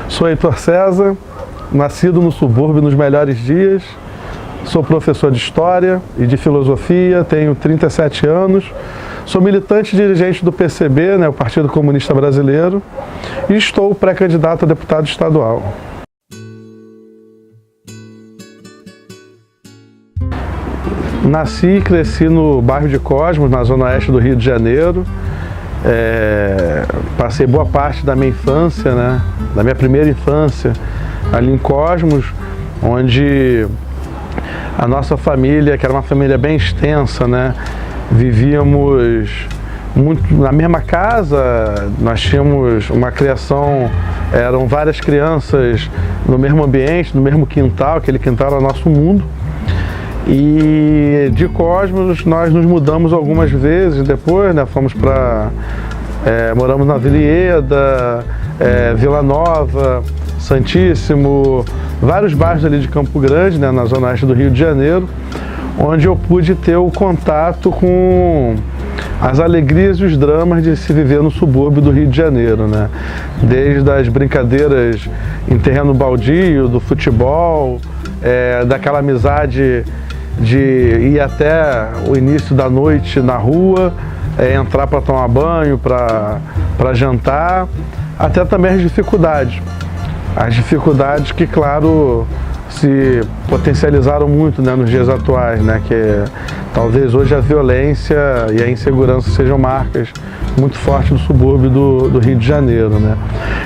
Sou Heitor César, nascido no subúrbio nos melhores dias. Sou professor de História e de Filosofia, tenho 37 anos. Sou militante e dirigente do PCB, o Partido Comunista Brasileiro, e estou pré-candidato a deputado estadual. Nasci e cresci no bairro de Cosmos, na zona oeste do Rio de Janeiro. Passei boa parte da minha infância, da minha primeira infância, ali em Cosmos, onde a nossa família, que era uma família bem extensa, vivíamos muito na mesma casa. Nós tínhamos uma criação, eram várias crianças no mesmo ambiente, no mesmo quintal, aquele quintal era nosso mundo. E de Cosmos nós nos mudamos algumas vezes depois, moramos na Vila Ieda, Vila Nova, Santíssimo, vários bairros ali de Campo Grande, na zona oeste do Rio de Janeiro, onde eu pude ter o contato com as alegrias e os dramas de se viver no subúrbio do Rio de Janeiro, Desde as brincadeiras em terreno baldio, do futebol, daquela amizade de ir até o início da noite na rua, entrar para tomar banho, para jantar, até também as dificuldades. As dificuldades que, claro, se potencializaram muito nos dias atuais, que talvez hoje a violência e a insegurança sejam marcas muito fortes do subúrbio do Rio de Janeiro,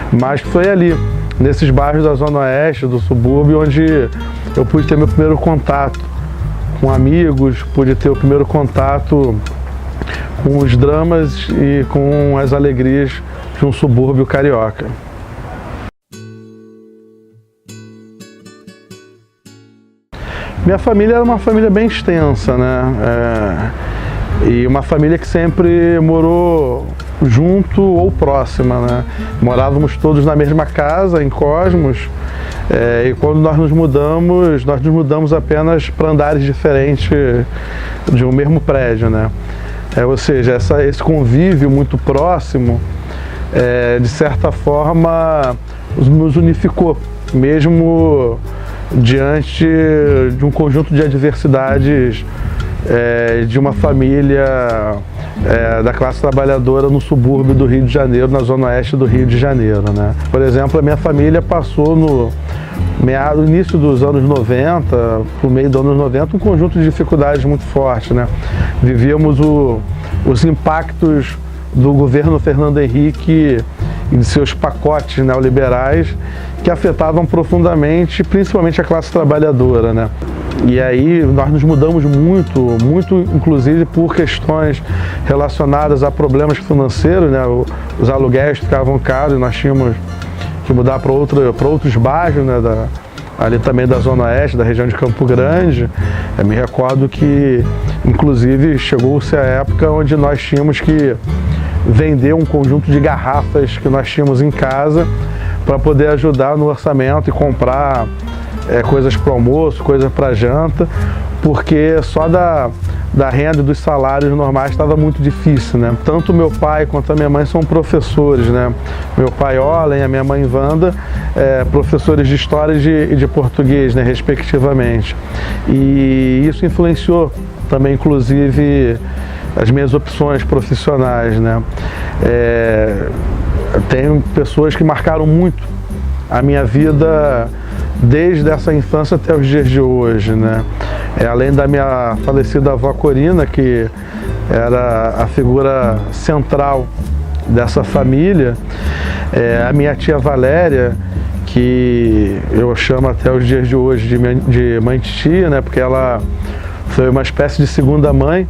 Mas foi ali, nesses bairros da zona oeste, do subúrbio, onde eu pude ter meu primeiro contato com amigos, pude ter o primeiro contato com os dramas e com as alegrias de um subúrbio carioca. Minha família era uma família bem extensa, e uma família que sempre morou junto ou próxima, Morávamos todos na mesma casa, em Cosmos, e quando nós nos mudamos apenas para andares diferentes de um mesmo prédio, Ou seja, esse convívio muito próximo, de certa forma, nos unificou, mesmo diante de um conjunto de adversidades de uma família da classe trabalhadora no subúrbio do Rio de Janeiro, na zona oeste do Rio de Janeiro, Por exemplo, a minha família passou no início dos anos 90, pro meio dos anos 90, um conjunto de dificuldades muito fortes, Vivíamos os impactos do governo Fernando Henrique e de seus pacotes neoliberais que afetavam profundamente, principalmente a classe trabalhadora, E aí nós nos mudamos muito, inclusive por questões relacionadas a problemas financeiros, Os aluguéis ficavam caros e nós tínhamos que mudar para outros bairros, ali também da zona oeste, da região de Campo Grande. Eu me recordo que, inclusive, chegou-se a época onde nós tínhamos que vender um conjunto de garrafas que nós tínhamos em casa para poder ajudar no orçamento e comprar coisas para o almoço, coisas para janta, porque só da renda e dos salários normais estava muito difícil, Tanto meu pai quanto a minha mãe são professores, Meu pai, Olen, e a minha mãe, Wanda, professores de História e de Português, respectivamente. E isso influenciou também, inclusive, as minhas opções profissionais, Tenho pessoas que marcaram muito a minha vida desde essa infância até os dias de hoje, Além da minha falecida avó Corina, que era a figura central dessa família, a minha tia Valéria, que eu chamo até os dias de hoje de mãe titia, porque ela foi uma espécie de segunda mãe.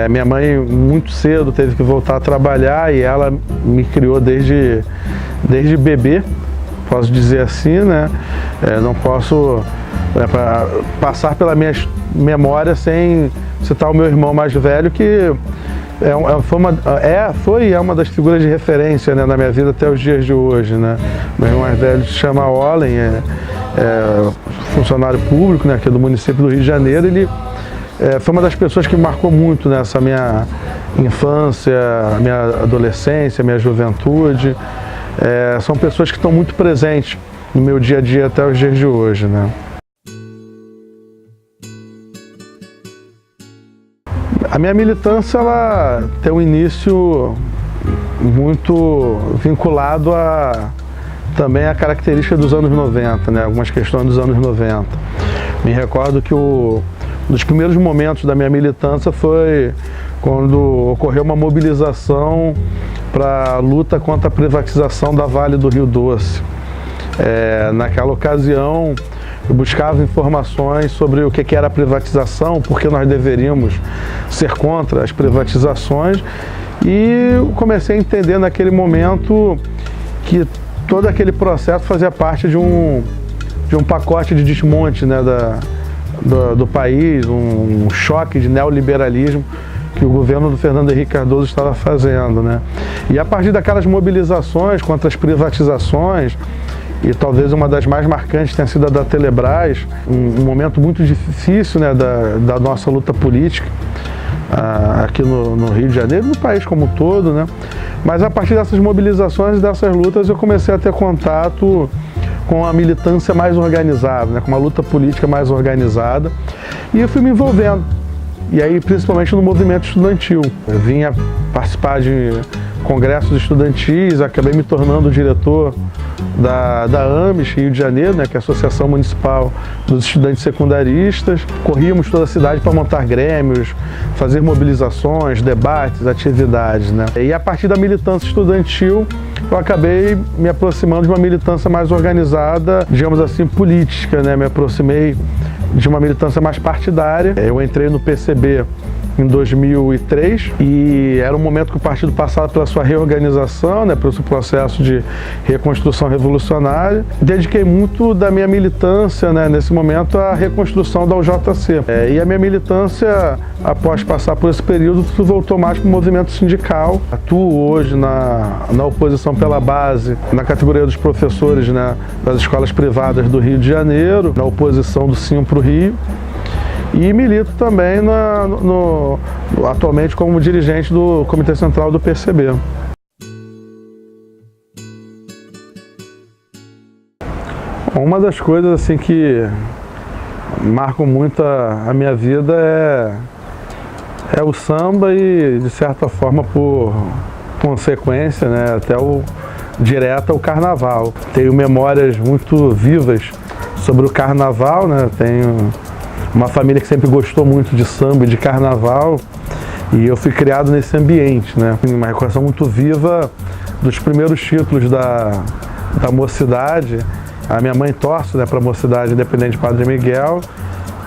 Minha mãe muito cedo teve que voltar a trabalhar e ela me criou desde bebê, posso dizer assim, Não posso passar pela minha memória sem citar o meu irmão mais velho, que foi e é uma das figuras de referência na minha vida até os dias de hoje, Meu irmão mais velho se chama Olen, funcionário público, aqui do município do Rio de Janeiro. Ele foi uma das pessoas que me marcou muito nessa minha infância, minha adolescência, minha juventude. são pessoas que estão muito presentes no meu dia a dia até os dias de hoje, né? A minha militância, ela tem um início muito vinculado também a característica dos anos 90, né? Algumas questões dos anos 90. Me recordo que um dos primeiros momentos da minha militância foi quando ocorreu uma mobilização para a luta contra a privatização da Vale do Rio Doce. Naquela ocasião, eu buscava informações sobre o que era a privatização, por que nós deveríamos ser contra as privatizações, e comecei a entender naquele momento que todo aquele processo fazia parte de um pacote de desmonte, né, do país, um choque de neoliberalismo que o governo do Fernando Henrique Cardoso estava fazendo, né? E a partir daquelas mobilizações contra as privatizações, e talvez uma das mais marcantes tenha sido a da Telebrás, um momento muito difícil, né, da nossa luta política aqui no Rio de Janeiro, no país como um todo, né? Mas a partir dessas mobilizações e dessas lutas eu comecei a ter contato com a militância mais organizada, né, com uma luta política mais organizada, e eu fui me envolvendo. E aí, principalmente no movimento estudantil. Eu vinha participar de congressos estudantis, acabei me tornando diretor da AMES, Rio de Janeiro, né, que é a Associação Municipal dos Estudantes Secundaristas. Corríamos toda a cidade para montar grêmios, fazer mobilizações, debates, atividades, né? E a partir da militância estudantil, eu acabei me aproximando de uma militância mais organizada, digamos assim, política, né? Me aproximei de uma militância mais partidária. Eu entrei no PCB em 2003 e era um momento que o partido passava pela sua reorganização, né, pelo seu processo de reconstrução revolucionária. Dediquei muito da minha militância, né, nesse momento à reconstrução da UJC. E a minha militância, após passar por esse período, voltou mais para o movimento sindical. Atuo hoje na oposição pela base, na categoria dos professores, né, das escolas privadas do Rio de Janeiro, na oposição do Simpro Rio. E milito também atualmente como dirigente do Comitê Central do PCB. Uma das coisas assim que marcam muito a minha vida é o samba e, de certa forma, por consequência, né, até direto ao carnaval. Tenho memórias muito vivas sobre o carnaval, né? Tenho uma família que sempre gostou muito de samba e de carnaval, e eu fui criado nesse ambiente, né? Uma recordação muito viva dos primeiros títulos da Mocidade. A minha mãe torce, né, para a Mocidade Independente de Padre Miguel,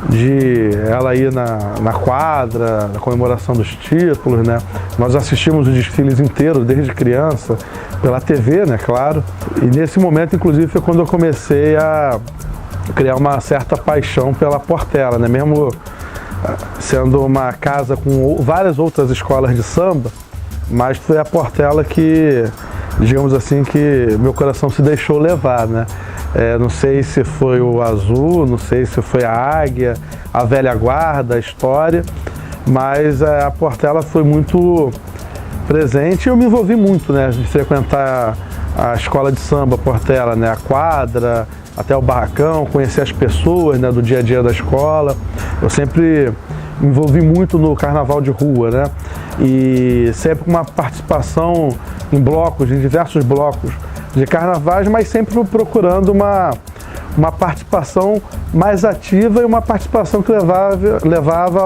de ela ir na quadra, na comemoração dos títulos, né? Nós assistimos os desfiles inteiros desde criança, pela TV, né, claro. E nesse momento, inclusive, foi quando eu comecei a criar uma certa paixão pela Portela, né? Mesmo sendo uma casa com várias outras escolas de samba, mas foi a Portela que, digamos assim, que meu coração se deixou levar, né? Não sei se foi o Azul, não sei se foi a Águia, a Velha Guarda, a História, mas a Portela foi muito presente e eu me envolvi muito, né, de frequentar a escola de samba Portela, né, a quadra, até o barracão, conhecer as pessoas, né, do dia a dia da escola. Eu sempre me envolvi muito no carnaval de rua, né, e sempre com uma participação em blocos, em diversos blocos de carnavais, mas sempre procurando uma participação mais ativa e uma participação que levava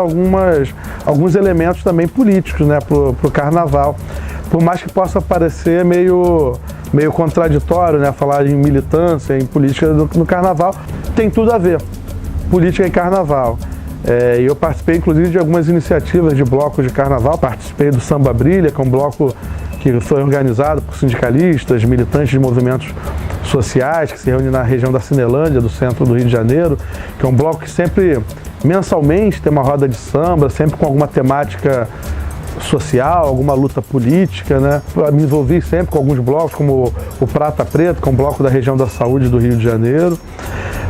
alguns elementos também políticos, né, pro carnaval. Por mais que possa parecer meio contraditório, né, falar em militância, em política no carnaval, tem tudo a ver, política e carnaval. Eu participei inclusive de algumas iniciativas de blocos de carnaval, participei do Samba Brilha, que é um bloco que foi organizado por sindicalistas, militantes de movimentos sociais, que se reúne na região da Cinelândia, do centro do Rio de Janeiro, que é um bloco que sempre, mensalmente, tem uma roda de samba, sempre com alguma temática social, alguma luta política, né? Eu me envolvi sempre com alguns blocos, como o Prata Preta, que é um bloco da região da saúde do Rio de Janeiro.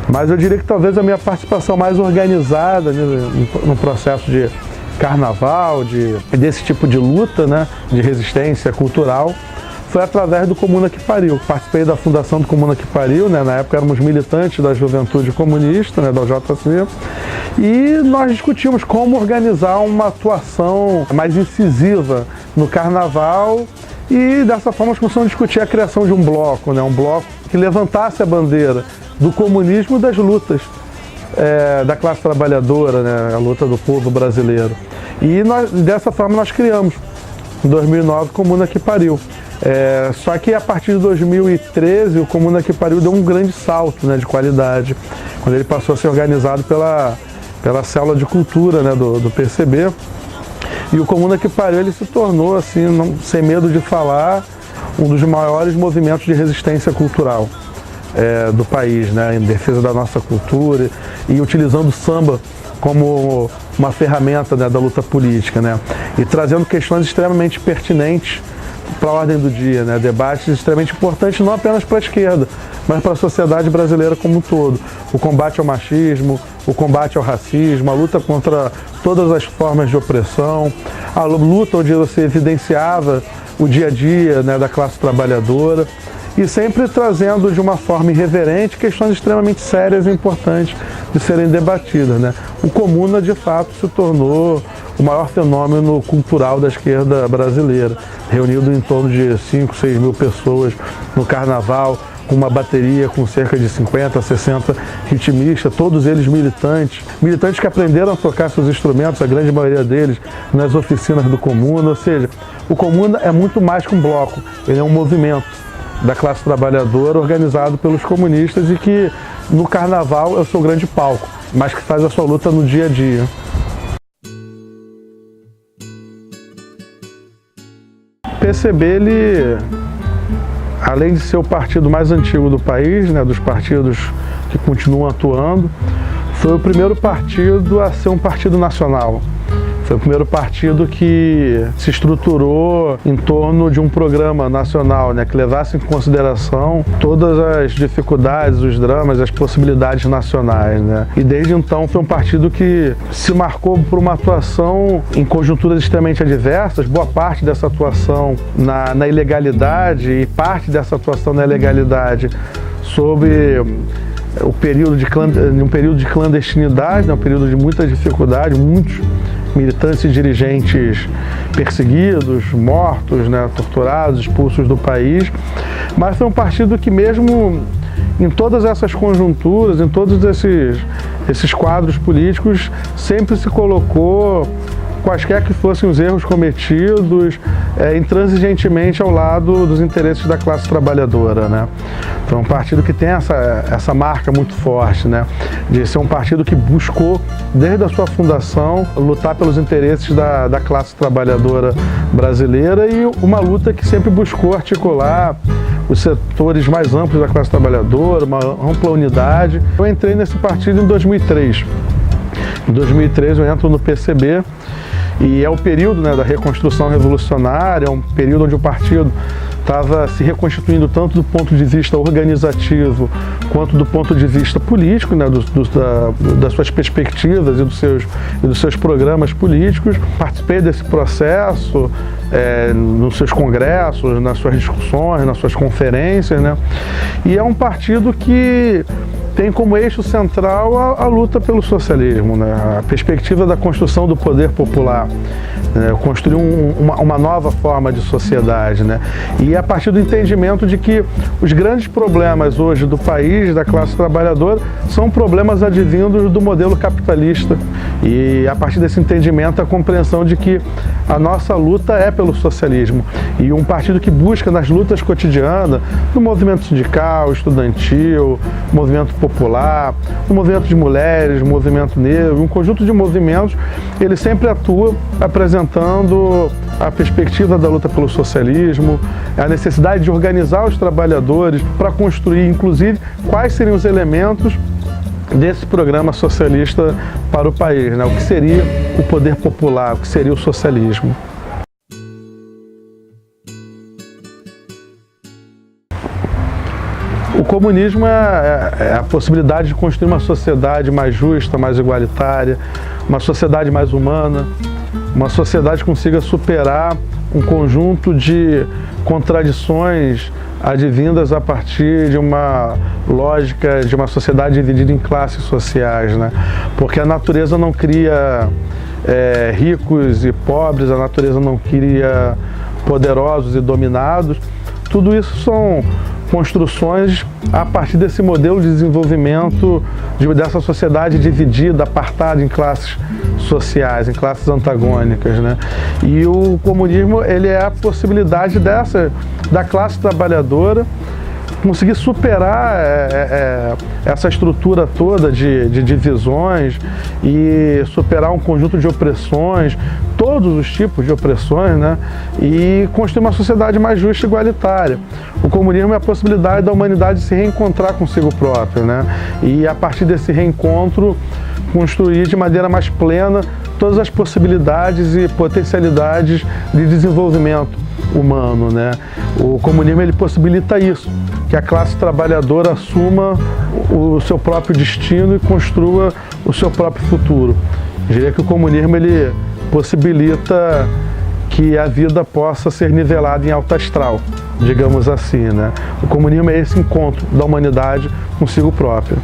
Mas eu diria que talvez a minha participação mais organizada, né, no processo de carnaval, desse tipo de luta, né, de resistência cultural, foi através do Comuna que Pariu. Participei da fundação do Comuna que Pariu, né? Na época éramos militantes da Juventude Comunista, né? Da JC, e nós discutimos como organizar uma atuação mais incisiva no Carnaval, e dessa forma nós começamos a discutir a criação de um bloco, né? Um bloco que levantasse a bandeira do comunismo e das lutas da classe trabalhadora, né? A luta do povo brasileiro. E dessa forma nós criamos, em 2009, o Comuna que Pariu. Só que a partir de 2013 o Comuna que Pariu deu um grande salto, né, de qualidade, quando ele passou a ser organizado pela célula de cultura, né, do PCB. E o Comuna que Pariu ele se tornou, assim, sem medo de falar, um dos maiores movimentos de resistência cultural do país, né, em defesa da nossa cultura e utilizando o samba como uma ferramenta, né, da luta política, né, e trazendo questões extremamente pertinentes para a ordem do dia, né, debates extremamente importantes não apenas para a esquerda, mas para a sociedade brasileira como um todo. O combate ao machismo, o combate ao racismo, a luta contra todas as formas de opressão, a luta onde você evidenciava o dia a dia, né, da classe trabalhadora, e sempre trazendo de uma forma irreverente questões extremamente sérias e importantes de serem debatidas, né. O Comuna, de fato, se tornou o maior fenômeno cultural da esquerda brasileira, reunido em torno de 5, 6 mil pessoas no Carnaval, com uma bateria com cerca de 50, 60 ritmistas, todos eles militantes que aprenderam a tocar seus instrumentos, a grande maioria deles, nas oficinas do Comuna. Ou seja, o Comuna é muito mais que um bloco, ele é um movimento da classe trabalhadora organizado pelos comunistas e que no Carnaval é o seu grande palco, mas que faz a sua luta no dia a dia. O PCB, ele, além de ser o partido mais antigo do país, né, dos partidos que continuam atuando, foi o primeiro partido a ser um partido nacional. Foi o primeiro partido que se estruturou em torno de um programa nacional, né, que levasse em consideração todas as dificuldades, os dramas, as possibilidades nacionais, né. E desde então foi um partido que se marcou por uma atuação em conjunturas extremamente adversas, boa parte dessa atuação na ilegalidade e parte dessa atuação na ilegalidade sobre um período de clandestinidade, né, um período de muita dificuldade, muitos militantes e dirigentes perseguidos, mortos, né, torturados, expulsos do país, mas foi um partido que mesmo em todas essas conjunturas, em todos esses quadros políticos, sempre se colocou, quaisquer que fossem os erros cometidos, intransigentemente ao lado dos interesses da classe trabalhadora, né? Foi um partido que tem essa marca muito forte, né? De ser um partido que buscou, desde a sua fundação, lutar pelos interesses da classe trabalhadora brasileira, e uma luta que sempre buscou articular os setores mais amplos da classe trabalhadora, uma ampla unidade. Eu entrei nesse partido em 2003. Em 2003 eu entro no PCB, e é o período, né, da reconstrução revolucionária, é um período onde o partido estava se reconstituindo tanto do ponto de vista organizativo quanto do ponto de vista político, né, das suas perspectivas e dos seus programas políticos. Participei desse processo nos seus congressos, nas suas discussões, nas suas conferências, né, e é um partido que tem como eixo central a luta pelo socialismo, né? A perspectiva da construção do poder popular, né? Construir uma nova forma de sociedade, né? E a partir do entendimento de que os grandes problemas hoje do país, da classe trabalhadora, são problemas advindos do modelo capitalista. E a partir desse entendimento, a compreensão de que a nossa luta é pelo socialismo. E um partido que busca nas lutas cotidianas, no movimento sindical, estudantil, movimento popular, no movimento de mulheres, movimento negro, um conjunto de movimentos, ele sempre atua apresentando a perspectiva da luta pelo socialismo, a necessidade de organizar os trabalhadores para construir, inclusive, quais seriam os elementos desse programa socialista para o país, né? O que seria o poder popular, o que seria o socialismo. O comunismo é a possibilidade de construir uma sociedade mais justa, mais igualitária, uma sociedade mais humana, uma sociedade consiga superar um conjunto de contradições advindas a partir de uma lógica de uma sociedade dividida em classes sociais, né? Porque a natureza não cria ricos e pobres, a natureza não cria poderosos e dominados. Tudo isso são construções a partir desse modelo de desenvolvimento dessa sociedade dividida, apartada em classes sociais, em classes antagônicas, né? E o comunismo, ele é a possibilidade da classe trabalhadora conseguir superar essa estrutura toda de divisões e superar um conjunto de opressões, todos os tipos de opressões, né? E construir uma sociedade mais justa e igualitária. O comunismo é a possibilidade da humanidade se reencontrar consigo própria, né? E a partir desse reencontro construir de maneira mais plena todas as possibilidades e potencialidades de desenvolvimento humano, né? O comunismo, ele possibilita isso, que a classe trabalhadora assuma o seu próprio destino e construa o seu próprio futuro. Eu diria que o comunismo, ele possibilita que a vida possa ser nivelada em alto astral, digamos assim, né? O comunismo é esse encontro da humanidade consigo própria.